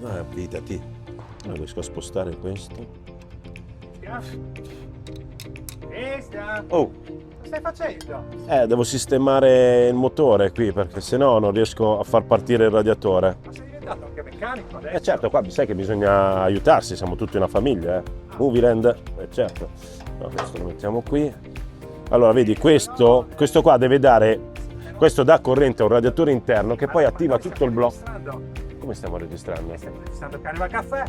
Abitati. Non riesco a spostare questo. Oh, Cosa stai facendo? devo sistemare il motore qui perché sennò non riesco a far partire il radiatore. Ma sei diventato anche meccanico adesso? Certo, qua sai che bisogna aiutarsi, siamo tutti una famiglia, Movieland, certo. No, questo lo mettiamo qui. Allora, vedi, questo qua deve dare, questo dà corrente a un radiatore interno che poi attiva tutto il blocco. Come stiamo registrando? Stiamo registrando Carnival Caffè.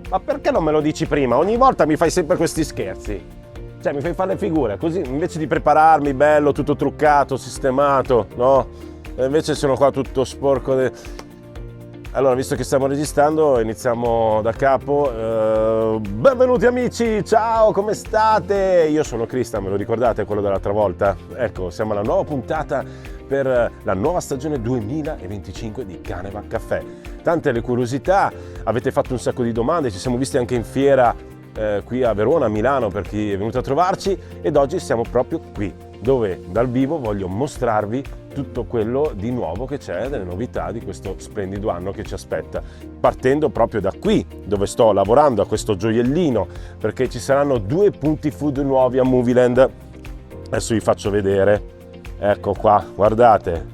Ma perché non me lo dici prima? Ogni volta mi fai sempre questi scherzi. Cioè, mi fai fare le figure, così invece di prepararmi bello, tutto truccato, sistemato, no? E invece sono qua tutto sporco. Allora, visto che stiamo registrando, iniziamo da capo. Benvenuti amici, ciao, come state? Io sono Cristian, me lo ricordate quello dell'altra volta? Ecco, siamo alla nuova puntata per la nuova stagione 2025 di Carnival Caffè. Tante le curiosità, avete fatto un sacco di domande, ci siamo visti anche in fiera qui a Verona, a Milano, per chi è venuto a trovarci, ed oggi siamo proprio qui, dove dal vivo voglio mostrarvi tutto quello di nuovo che c'è, delle novità di questo splendido anno che ci aspetta, partendo proprio da qui, dove sto lavorando a questo gioiellino, perché ci saranno 2 punti food nuovi a Movieland. Adesso vi faccio vedere, ecco qua, guardate.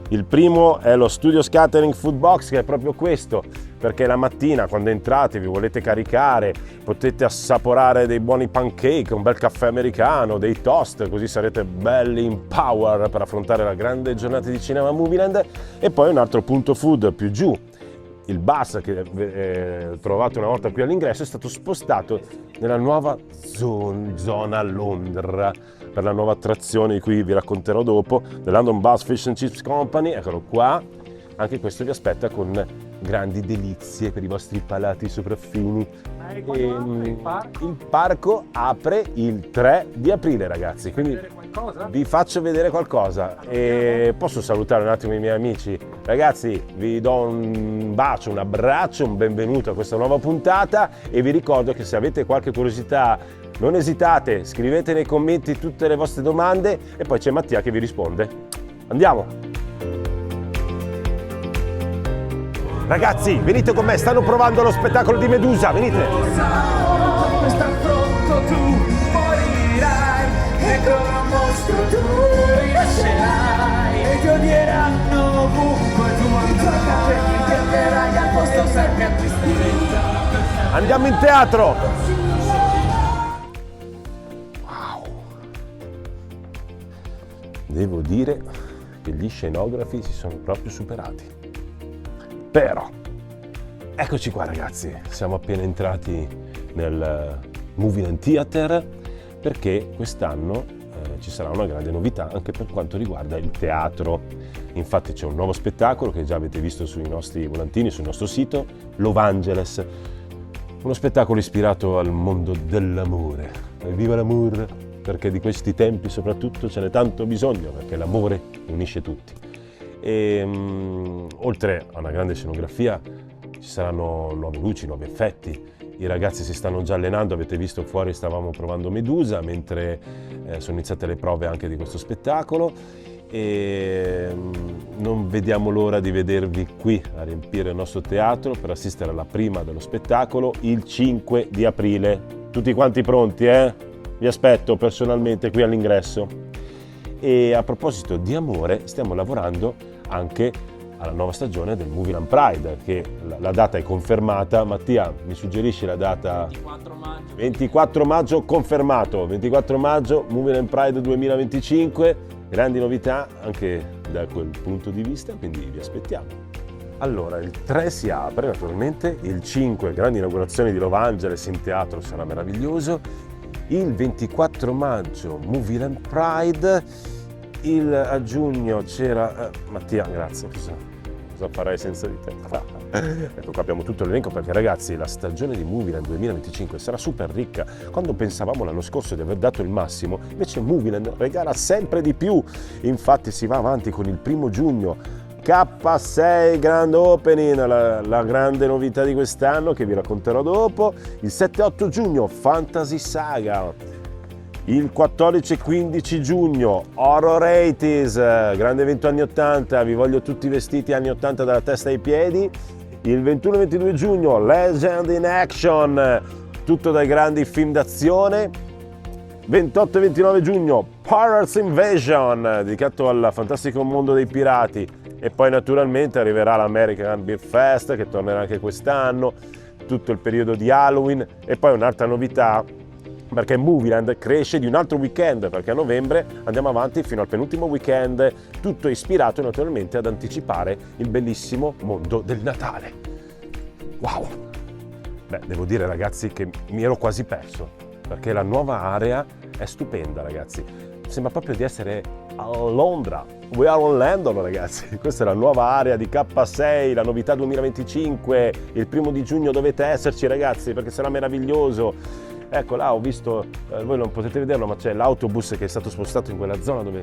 Il primo è lo Studio Scattering Food Box, che è proprio questo, perché la mattina quando entrate vi volete caricare, potete assaporare dei buoni pancake, un bel caffè americano, dei toast, così sarete belli in power per affrontare la grande giornata di cinema Movieland. E poi un altro punto food più giù, il bus che trovate una volta qui all'ingresso è stato spostato nella nuova zona Londra, per la nuova attrazione di cui vi racconterò dopo, the London Bus Fish and Chips Company. Eccolo qua, anche questo vi aspetta con grandi delizie per i vostri palati sopraffini. Il parco apre il 3 di aprile, ragazzi, quindi vi faccio vedere qualcosa. E posso salutare un attimo i miei amici? Ragazzi, vi do un bacio, un abbraccio, un benvenuto a questa nuova puntata, e vi ricordo che se avete qualche curiosità non esitate, scrivete nei commenti tutte le vostre domande e poi c'è Mattia che vi risponde. Andiamo! Ragazzi, venite con me, stanno provando lo spettacolo di Medusa, venite! Questo affronto tu morirai, e con un mostro tu rinascerai, e ti odieranno ovunque tu andrai, e ti perderai al posto sempre a tristezza. Andiamo in teatro! Devo dire che gli scenografi si sono proprio superati. Però, eccoci qua ragazzi, siamo appena entrati nel Movieland Theater, perché quest'anno ci sarà una grande novità anche per quanto riguarda il teatro. Infatti c'è un nuovo spettacolo che già avete visto sui nostri volantini, sul nostro sito, Love Angeles. Uno spettacolo ispirato al mondo dell'amore. Viva l'amore! Perché di questi tempi soprattutto ce n'è tanto bisogno, perché l'amore unisce tutti. E oltre a una grande scenografia ci saranno nuove luci, nuovi effetti. I ragazzi si stanno già allenando, avete visto fuori stavamo provando Medusa, mentre sono iniziate le prove anche di questo spettacolo, e non vediamo l'ora di vedervi qui a riempire il nostro teatro per assistere alla prima dello spettacolo il 5 di aprile. Tutti quanti pronti, Vi aspetto personalmente qui all'ingresso. E a proposito di amore, stiamo lavorando anche alla nuova stagione del Movieland Pride, che la data è confermata. Mattia, mi suggerisci la data? 24 maggio. 24 maggio confermato, 24 maggio Movieland Pride 2025, grandi novità anche da quel punto di vista, quindi vi aspettiamo. Allora, il 3 si apre naturalmente, il 5 grande inaugurazione di Love Angeles in teatro, sarà meraviglioso. Il 24 maggio Movieland Pride, a giugno c'era... Mattia, grazie, cosa farei senza di te? Ecco qua abbiamo tutto l'elenco, perché ragazzi la stagione di Movieland 2025 sarà super ricca. Quando pensavamo l'anno scorso di aver dato il massimo, invece Movieland regala sempre di più. Infatti si va avanti con il 1 giugno, K6 Grand Opening, la grande novità di quest'anno che vi racconterò dopo. Il 7-8 giugno Fantasy Saga. Il 14 e 15 giugno Horror 80s, grande evento anni 80, vi voglio tutti vestiti anni 80 dalla testa ai piedi. Il 21-22 giugno Legend in Action, tutto dai grandi film d'azione. 28-29 giugno Pirates Invasion, dedicato al fantastico mondo dei pirati. E poi naturalmente arriverà l'American Beer Fest, che tornerà anche quest'anno, tutto il periodo di Halloween. E poi un'altra novità, perché Movieland cresce di un altro weekend, perché a novembre andiamo avanti fino al penultimo weekend, tutto ispirato naturalmente ad anticipare il bellissimo mondo del Natale. Wow! Beh, devo dire ragazzi che mi ero quasi perso, perché la nuova area è stupenda ragazzi, sembra proprio di essere a Londra. We are on London ragazzi, questa è la nuova area di K6, la novità 2025, il 1 giugno dovete esserci ragazzi perché sarà meraviglioso. Ecco là ho visto, voi non potete vederlo, ma c'è l'autobus che è stato spostato in quella zona dove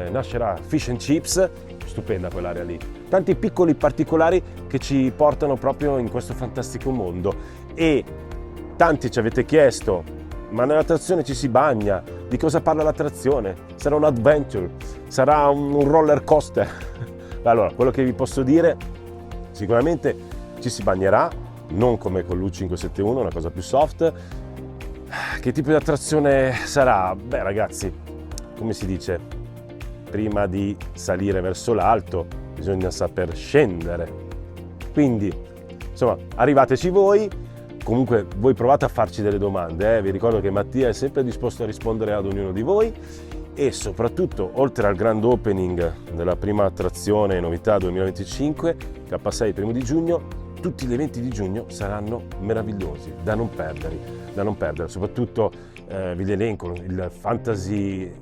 nascerà Fish and Chips, stupenda quell'area lì. Tanti piccoli particolari che ci portano proprio in questo fantastico mondo. E tanti ci avete chiesto, ma nell'attrazione ci si bagna? Di cosa parla l'attrazione? Sarà un adventure? Sarà un roller coaster? Allora, quello che vi posso dire, sicuramente ci si bagnerà, non come con l'U571, una cosa più soft. Che tipo di attrazione sarà? Beh ragazzi, come si dice, prima di salire verso l'alto bisogna saper scendere. Quindi, insomma, arrivateci voi, comunque voi provate a farci delle domande, vi ricordo che Mattia è sempre disposto a rispondere ad ognuno di voi e soprattutto, oltre al grand opening della prima attrazione novità 2025, K6 1 giugno, tutti gli eventi di giugno saranno meravigliosi, da non perdere, soprattutto vi elenco la Fantasy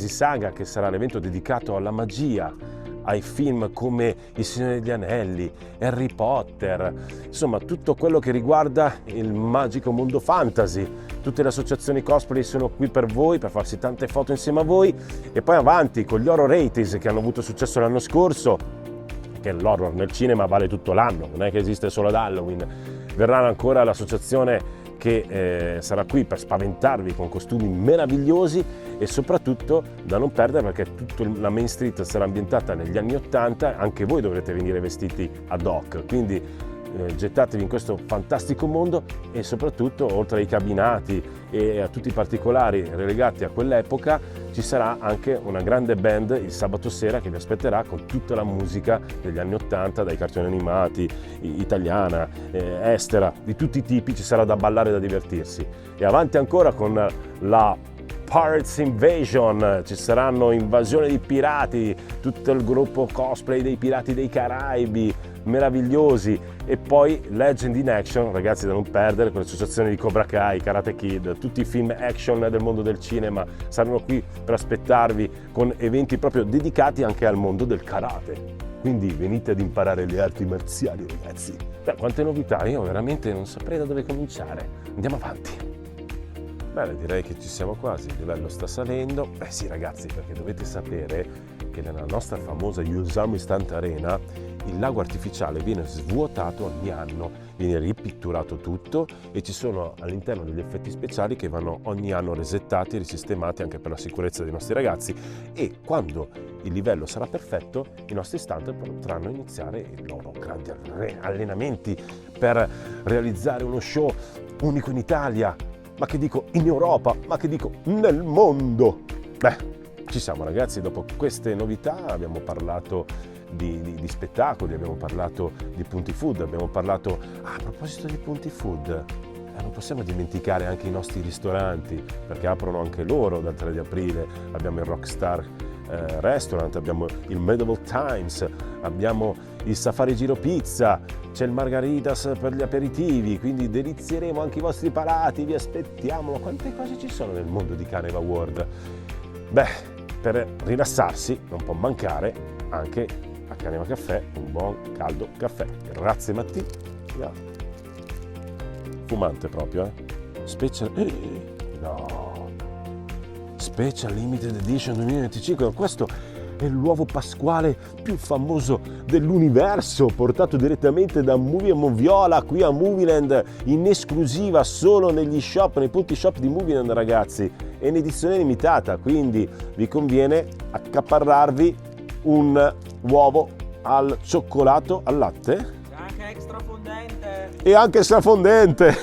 Saga, che sarà l'evento dedicato alla magia, ai film come Il Signore degli Anelli, Harry Potter, insomma tutto quello che riguarda il magico mondo fantasy. Tutte le associazioni cosplay sono qui per voi, per farsi tante foto insieme a voi, e poi avanti con gli Horror 80s che hanno avuto successo l'anno scorso, che l'horror nel cinema vale tutto l'anno, non è che esiste solo ad Halloween. Verrà ancora l'associazione che sarà qui per spaventarvi con costumi meravigliosi e soprattutto da non perdere, perché tutta la Main Street sarà ambientata negli anni 80, anche voi dovrete venire vestiti ad hoc, quindi gettatevi in questo fantastico mondo e soprattutto oltre ai cabinati e a tutti i particolari relegati a quell'epoca ci sarà anche una grande band il sabato sera che vi aspetterà con tutta la musica degli anni 80, dai cartoni animati, italiana, estera, di tutti i tipi, ci sarà da ballare e da divertirsi. E avanti ancora con la Pirates Invasion, ci saranno invasione di pirati, tutto il gruppo cosplay dei Pirati dei Caraibi, meravigliosi, e poi Legend in Action, ragazzi da non perdere, con l'associazione di Cobra Kai, Karate Kid, tutti i film action del mondo del cinema saranno qui per aspettarvi con eventi proprio dedicati anche al mondo del karate. Quindi venite ad imparare le arti marziali ragazzi. Beh, quante novità, io veramente non saprei da dove cominciare. Andiamo avanti. Bene, direi che ci siamo quasi, il livello sta salendo. Beh sì ragazzi, perché dovete sapere che nella nostra famosa Yosemite Stunt Arena il lago artificiale viene svuotato ogni anno, viene ripitturato tutto e ci sono all'interno degli effetti speciali che vanno ogni anno resettati e risistemati anche per la sicurezza dei nostri ragazzi, e quando il livello sarà perfetto i nostri stunt potranno iniziare i loro grandi allenamenti per realizzare uno show unico in Italia, ma che dico in Europa, ma che dico nel mondo. Beh, ci siamo ragazzi, dopo queste novità abbiamo parlato di spettacoli, abbiamo parlato di punti food, abbiamo parlato, a proposito di punti food, non possiamo dimenticare anche i nostri ristoranti, perché aprono anche loro dal 3 di aprile, abbiamo il Rockstar Restaurant, abbiamo il Medieval Times, abbiamo il Safari Giro Pizza, c'è il Margaritas per gli aperitivi, quindi delizieremo anche i vostri palati, vi aspettiamo. Quante cose ci sono nel mondo di Carnival World? Beh, per rilassarsi non può mancare anche a Carnival Caffè un buon caldo caffè. Grazie Mattia. Fumante proprio, Special... No! Special Limited Edition 2025, questo è l'uovo pasquale più famoso dell'universo, portato direttamente da Movie & Moviola qui a Movieland, in esclusiva solo negli shop, nei punti shop di Movieland ragazzi, è in edizione limitata, quindi vi conviene accaparrarvi un uovo al cioccolato al latte. C'è anche extra fondente. E anche strafondente.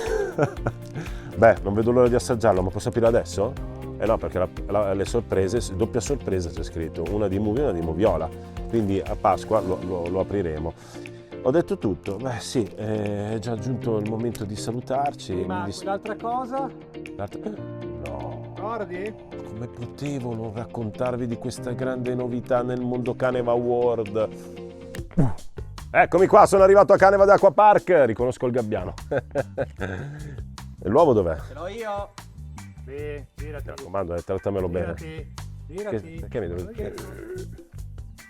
Beh, non vedo l'ora di assaggiarlo, ma posso aprire adesso? Eh no, perché le sorprese, doppia sorpresa c'è scritto, una di Movie e una di Moviola, quindi a Pasqua lo apriremo. Ho detto tutto? Beh sì, è già giunto il momento di salutarci. Ma l'altra cosa? No, Ricordi? come potevo non raccontarvi di questa grande novità nel mondo Caneva World? Eccomi qua, sono arrivato a Caneva d'Acqua Park, riconosco il gabbiano. E l'uovo dov'è? Ce l'ho io. Sì, girati. Mi raccomando, trattamelo bene. Girati. Perché mi devo...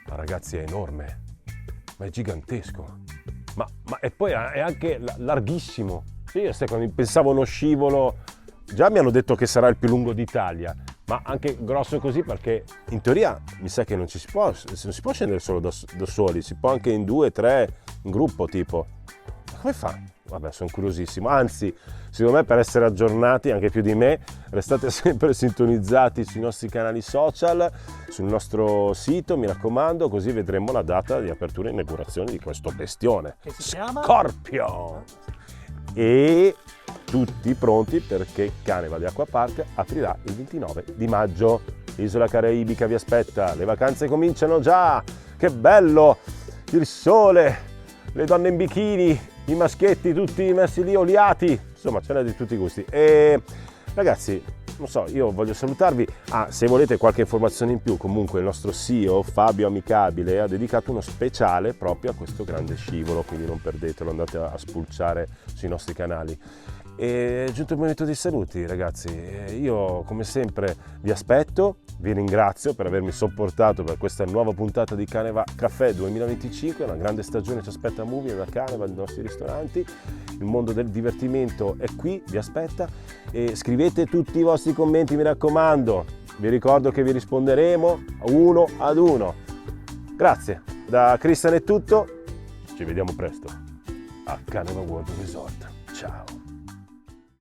Ma ragazzi, è enorme, ma è gigantesco. Ma e poi è anche larghissimo. Io sai, quando pensavo uno scivolo, già mi hanno detto che sarà il più lungo d'Italia, ma anche grosso così, perché in teoria mi sa che non si può scendere solo da soli, si può anche in 2, 3, in gruppo tipo. Ma come fa? Vabbè, sono curiosissimo, anzi, secondo me per essere aggiornati anche più di me, restate sempre sintonizzati sui nostri canali social, sul nostro sito, mi raccomando, così vedremo la data di apertura e inaugurazione di questo bestione. Che si chiama? Scorpio! E tutti pronti perché Caneva di Acqua Park aprirà il 29 di maggio. L'isola caraibica vi aspetta, le vacanze cominciano già, che bello! Il sole, le donne in bikini, i maschietti tutti messi lì oliati, insomma ce n'è di tutti i gusti. E ragazzi, non so, io voglio salutarvi. Se volete qualche informazione in più, comunque il nostro CEO Fabio Amicabile ha dedicato uno speciale proprio a questo grande scivolo, quindi non perdetelo, andate a spulciare sui nostri canali. E è giunto il momento dei saluti, ragazzi. Io come sempre vi aspetto, vi ringrazio per avermi sopportato per questa nuova puntata di Caneva Caffè 2025. Una grande stagione ci aspetta a Movie, da Caneva, nei nostri ristoranti. Il mondo del divertimento è qui, vi aspetta, e scrivete tutti i vostri commenti, mi raccomando. Vi ricordo che vi risponderemo uno ad uno. Grazie, da Cristian è tutto, ci vediamo presto a Caneva World Resort. Ciao!